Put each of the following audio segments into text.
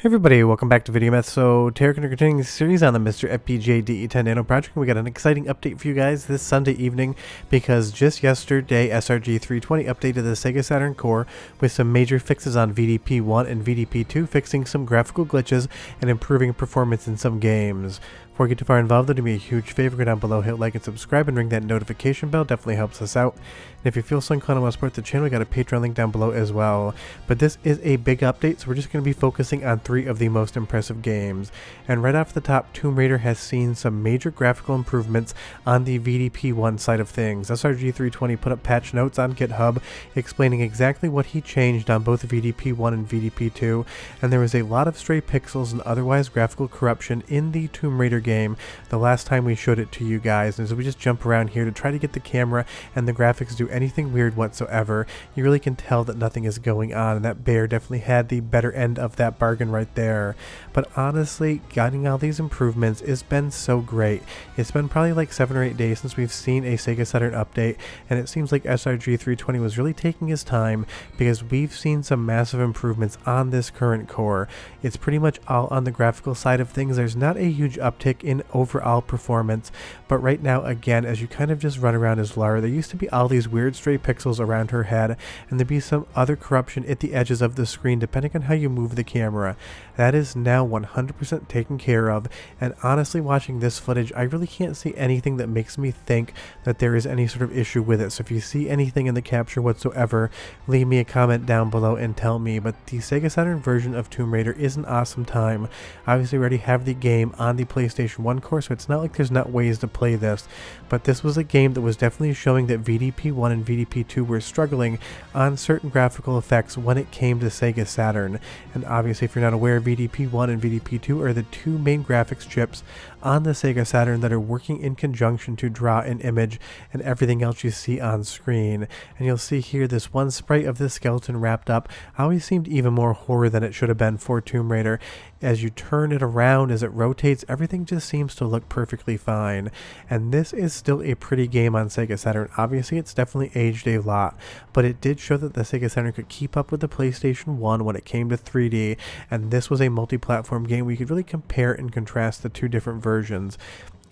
Hey everybody, welcome back to Video Math. So, Terra continuing the series on the MiSTer FPGA DE10 Nano project. We got an exciting update for you guys this Sunday evening because just yesterday SRG320 updated the Sega Saturn Core with some major fixes on VDP1 and VDP2, fixing some graphical glitches and improving performance in some games. Before we get too far involved, though, do me a huge favor, go down below, hit like and subscribe, and ring that notification bell. Definitely helps us out. And if you feel so inclined to want to support the channel, we got a Patreon link down below as well. But this is a big update, so we're just going to be focusing on 3 of the most impressive games. And right off the top, Tomb Raider has seen some major graphical improvements on the VDP1 side of things. SRG320 put up patch notes on GitHub explaining exactly what he changed on both VDP1 and VDP2, and there was a lot of stray pixels and otherwise graphical corruption in the Tomb Raider game the last time we showed it to you guys. And so we just jump around here to try to get the camera and the graphics do anything weird whatsoever. You really can tell that nothing is going on, and that bear definitely had the better end of that bargain right there. But honestly, getting all these improvements has been so great. It's been probably like 7 or 8 days since we've seen a Sega Saturn update, and it seems like SRG320 was really taking his time because we've seen some massive improvements on this current core. It's pretty much all on the graphical side of things. There's not a huge uptick in overall performance, but right now, again, as you kind of just run around as Lara, there used to be all these weird stray pixels around her head, and there'd be some other corruption at the edges of the screen depending on how you move the camera. That is now 100% taken care of, and honestly, watching this footage, I really can't see anything that makes me think that there is any sort of issue with it. So if you see anything in the capture whatsoever, leave me a comment down below and tell me. But the Sega Saturn version of Tomb Raider is an awesome time. Obviously, we already have the game on the PlayStation 1 core, so it's not like there's not ways to play this, but this was a game that was definitely showing that VDP1 and VDP2 were struggling on certain graphical effects when it came to Sega Saturn. And obviously, if you're not aware, VDP1 and VDP2 are the 2 main graphics chips on the Sega Saturn that are working in conjunction to draw an image and everything else you see on screen. And you'll see here this one sprite of this skeleton wrapped up always seemed even more horror than it should have been for Tomb Raider. As you turn it around, as it rotates, everything just seems to look perfectly fine. And this is still a pretty game on Sega Saturn. Obviously, it's definitely aged a lot, but it did show that the Sega Saturn could keep up with the PlayStation 1 when it came to 3D, and this was a multi-platform game where you could really compare and contrast the 2 different versions.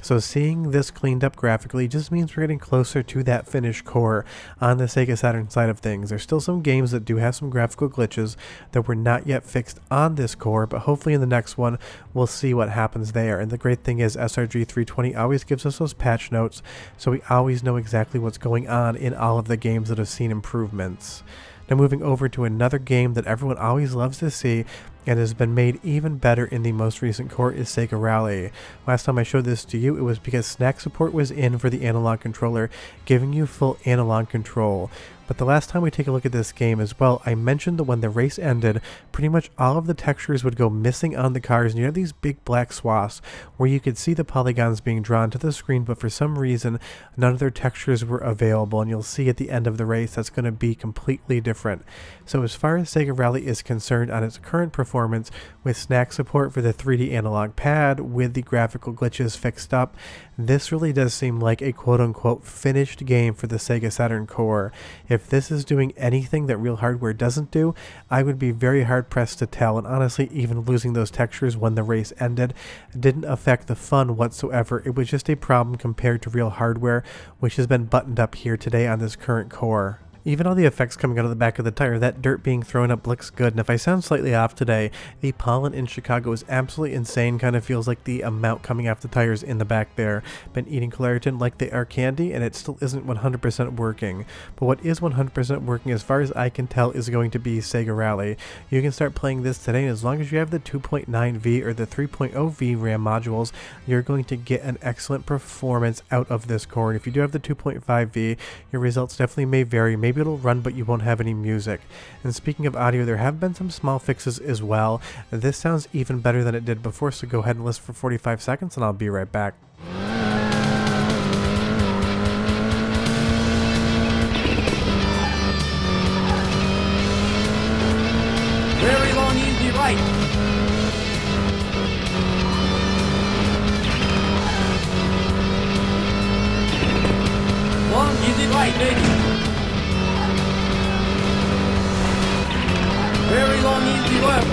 So seeing this cleaned up graphically just means we're getting closer to that finished core on the Sega Saturn side of things. There's still some games that do have some graphical glitches that were not yet fixed on this core, but hopefully in the next one we'll see what happens there. And the great thing is SRG320 always gives us those patch notes, so we always know exactly what's going on in all of the games that have seen improvements. Now moving over to another game that everyone always loves to see and has been made even better in the most recent core is Sega Rally. Last time I showed this to you, it was because snack support was in for the analog controller, giving you full analog control. But the last time we take a look at this game as well, I mentioned that when the race ended, pretty much all of the textures would go missing on the cars, and you have these big black swaths where you could see the polygons being drawn to the screen, but for some reason, none of their textures were available, and you'll see at the end of the race that's going to be completely different. So as far as Sega Rally is concerned on its current performance, with snack support for the 3D analog pad, with the graphical glitches fixed up, this really does seem like a quote-unquote finished game for the Sega Saturn core. If this is doing anything that real hardware doesn't do, I would be very hard-pressed to tell, and honestly, even losing those textures when the race ended didn't affect the fun whatsoever. It was just a problem compared to real hardware, which has been buttoned up here today on this current core. Even all the effects coming out of the back of the tire, that dirt being thrown up looks good, and if I sound slightly off today, the pollen in Chicago is absolutely insane. Kind of feels like the amount coming off the tires in the back there. Been eating Claritin like they are candy, and it still isn't 100% working. But what is 100% working, as far as I can tell, is going to be Sega Rally. You can start playing this today, and as long as you have the 2.9V or the 3.0V RAM modules, you're going to get an excellent performance out of this core. And if you do have the 2.5V, your results definitely may vary. Maybe it'll run, but you won't have any music. And speaking of audio, there have been some small fixes as well. This sounds even better than it did before, so go ahead and listen for 45 seconds and I'll be right back. Very long easy right. Long easy right, baby. Very long easy left.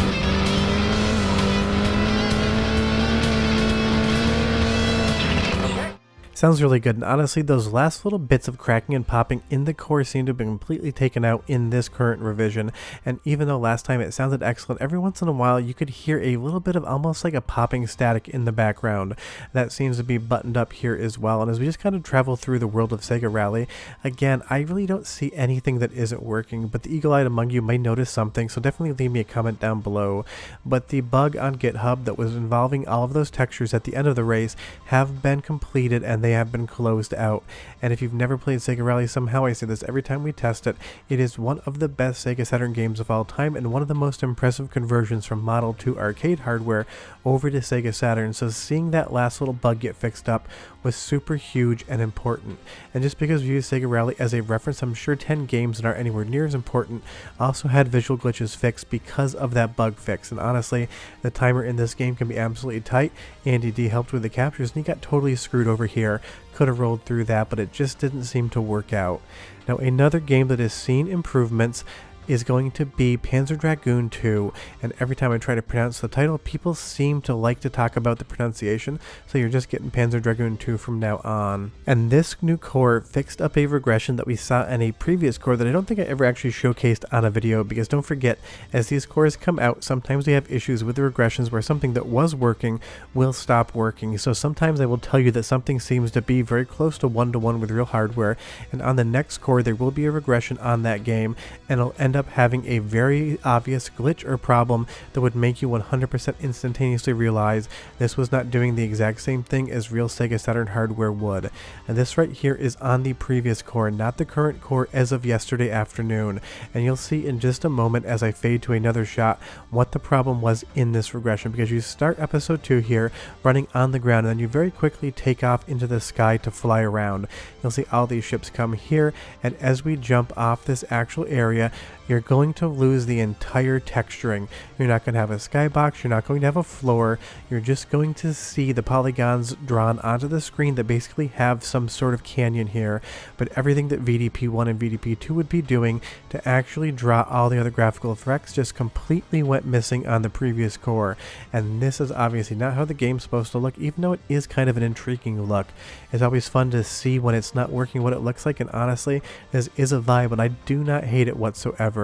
Sounds really good, and honestly, those last little bits of cracking and popping in the core seem to have been completely taken out in this current revision, and even though last time it sounded excellent, every once in a while you could hear a little bit of almost like a popping static in the background. That seems to be buttoned up here as well, and as we just kind of travel through the world of Sega Rally, again, I really don't see anything that isn't working, but the eagle-eyed among you may notice something, so definitely leave me a comment down below. But the bug on GitHub that was involving all of those textures at the end of the race have been completed, and they have been closed out. And if you've never played Sega Rally, somehow I say this every time we test it, it is one of the best Sega Saturn games of all time and one of the most impressive conversions from model to arcade hardware over to Sega Saturn. So seeing that last little bug get fixed up was super huge and important. And just because we use Sega Rally as a reference, I'm sure 10 games that aren't anywhere near as important also had visual glitches fixed because of that bug fix. And honestly, the timer in this game can be absolutely tight. Andy D helped with the captures and he got totally screwed over here. Could have rolled through that, but it just didn't seem to work out. Now, another game that has seen improvements is going to be Panzer Dragoon 2, and every time I try to pronounce the title, people seem to like to talk about the pronunciation, so you're just getting Panzer Dragoon 2 from now on. And this new core fixed up a regression that we saw in a previous core that I don't think I ever actually showcased on a video, because don't forget, as these cores come out, sometimes we have issues with the regressions where something that was working will stop working. So sometimes I will tell you that something seems to be very close to one-to-one with real hardware, and on the next core there will be a regression on that game, and it'll end up having a very obvious glitch or problem that would make you 100% instantaneously realize this was not doing the exact same thing as real Sega Saturn hardware would. And this right here is on the previous core, not the current core as of yesterday afternoon. And you'll see in just a moment as I fade to another shot what the problem was in this regression, because you start episode 2 here running on the ground and then you very quickly take off into the sky to fly around. You'll see all these ships come here, and as we jump off this actual area, you're going to lose the entire texturing. You're not going to have a skybox, you're not going to have a floor, you're just going to see the polygons drawn onto the screen that basically have some sort of canyon here, but everything that VDP1 and VDP2 would be doing to actually draw all the other graphical effects just completely went missing on the previous core. And this is obviously not how the game's supposed to look, even though it is kind of an intriguing look. It's always fun to see when it's not working what it looks like, and honestly, this is a vibe, and I do not hate it whatsoever.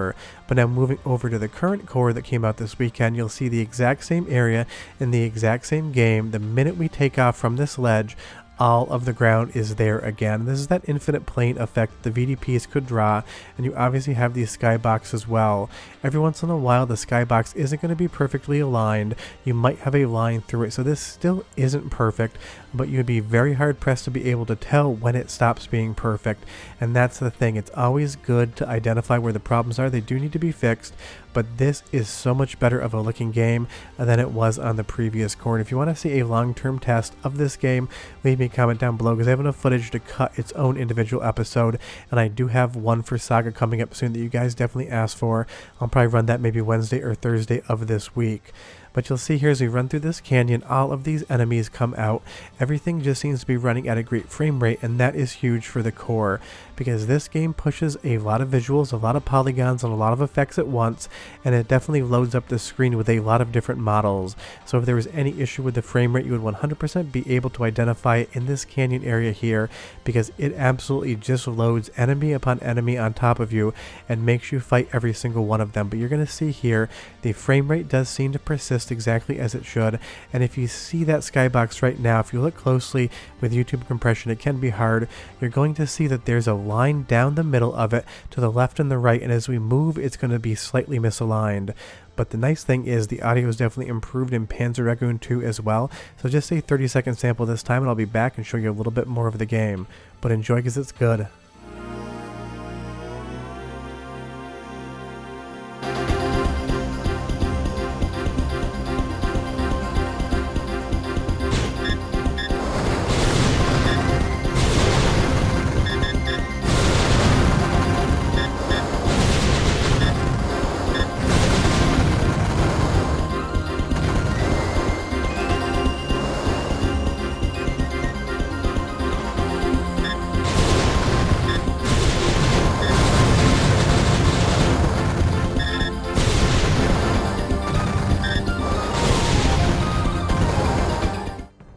But now moving over to the current core that came out this weekend, you'll see the exact same area in the exact same game. The minute we take off from this ledge, all of the ground is there again. This is that infinite plane effect the VDPs could draw, and you obviously have the skybox as well. Every once in a while the skybox isn't going to be perfectly aligned. You might have a line through it, so this still isn't perfect, but you'd be very hard pressed to be able to tell when it stops being perfect. And that's the thing, it's always good to identify where the problems are. They do need to be fixed, but this is so much better of a looking game than it was on the previous core. And if you want to see a long-term test of this game, leave me a comment down below, because I have enough footage to cut its own individual episode, and I do have one for Saga coming up soon that you guys definitely asked for. I'll probably run that maybe Wednesday or Thursday of this week. But you'll see here as we run through this canyon, all of these enemies come out. Everything just seems to be running at a great frame rate, and that is huge for the core, because this game pushes a lot of visuals, a lot of polygons, and a lot of effects at once, and it definitely loads up the screen with a lot of different models. So if there was any issue with the frame rate, you would 100% be able to identify it in this canyon area here, because it absolutely just loads enemy upon enemy on top of you and makes you fight every single one of them. But you're going to see here, the frame rate does seem to persist exactly as it should, and if you see that skybox right now, if you look closely with YouTube compression, it can be hard, you're going to see that there's a line down the middle of it to the left and the right, and as we move it's going to be slightly misaligned. But the nice thing is the audio is definitely improved in Panzer Dragoon 2 as well, so just a 30-second sample this time and I'll be back and show you a little bit more of the game. But enjoy, because it's good.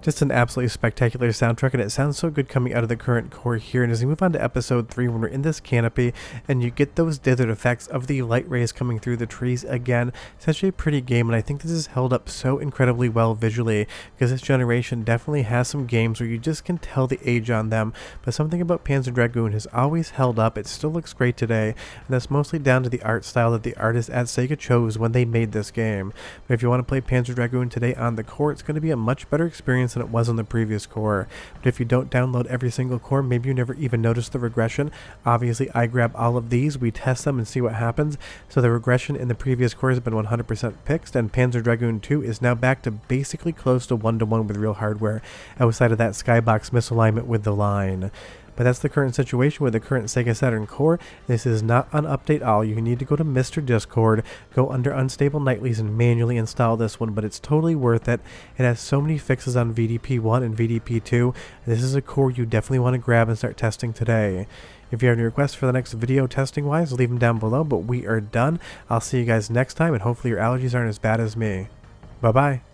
Just an absolutely spectacular soundtrack, and it sounds so good coming out of the current core here. And as we move on to episode 3, when we're in this canopy and you get those desert effects of the light rays coming through the trees again, it's actually a pretty game, and I think this is held up so incredibly well visually, because this generation definitely has some games where you just can tell the age on them, but something about Panzer Dragoon has always held up. It still looks great today, and that's mostly down to the art style that the artists at Sega chose when they made this game. But if you want to play Panzer Dragoon today on the core, it's going to be a much better experience than it was on the previous core. But if you don't download every single core, maybe you never even noticed the regression. Obviously, I grab all of these, we test them and see what happens. So the regression in the previous core has been 100% fixed, and Panzer Dragoon 2 is now back to basically close to 1-to-1 with real hardware, outside of that skybox misalignment with the line. But that's the current situation with the current Sega Saturn core. This is not an update all. You need to go to MiSTer Discord, go under Unstable Nightlies, and manually install this one, but it's totally worth it. It has so many fixes on VDP1 and VDP2. This is a core you definitely want to grab and start testing today. If you have any requests for the next video testing wise, leave them down below, but we are done. I'll see you guys next time, and hopefully your allergies aren't as bad as me. Bye bye.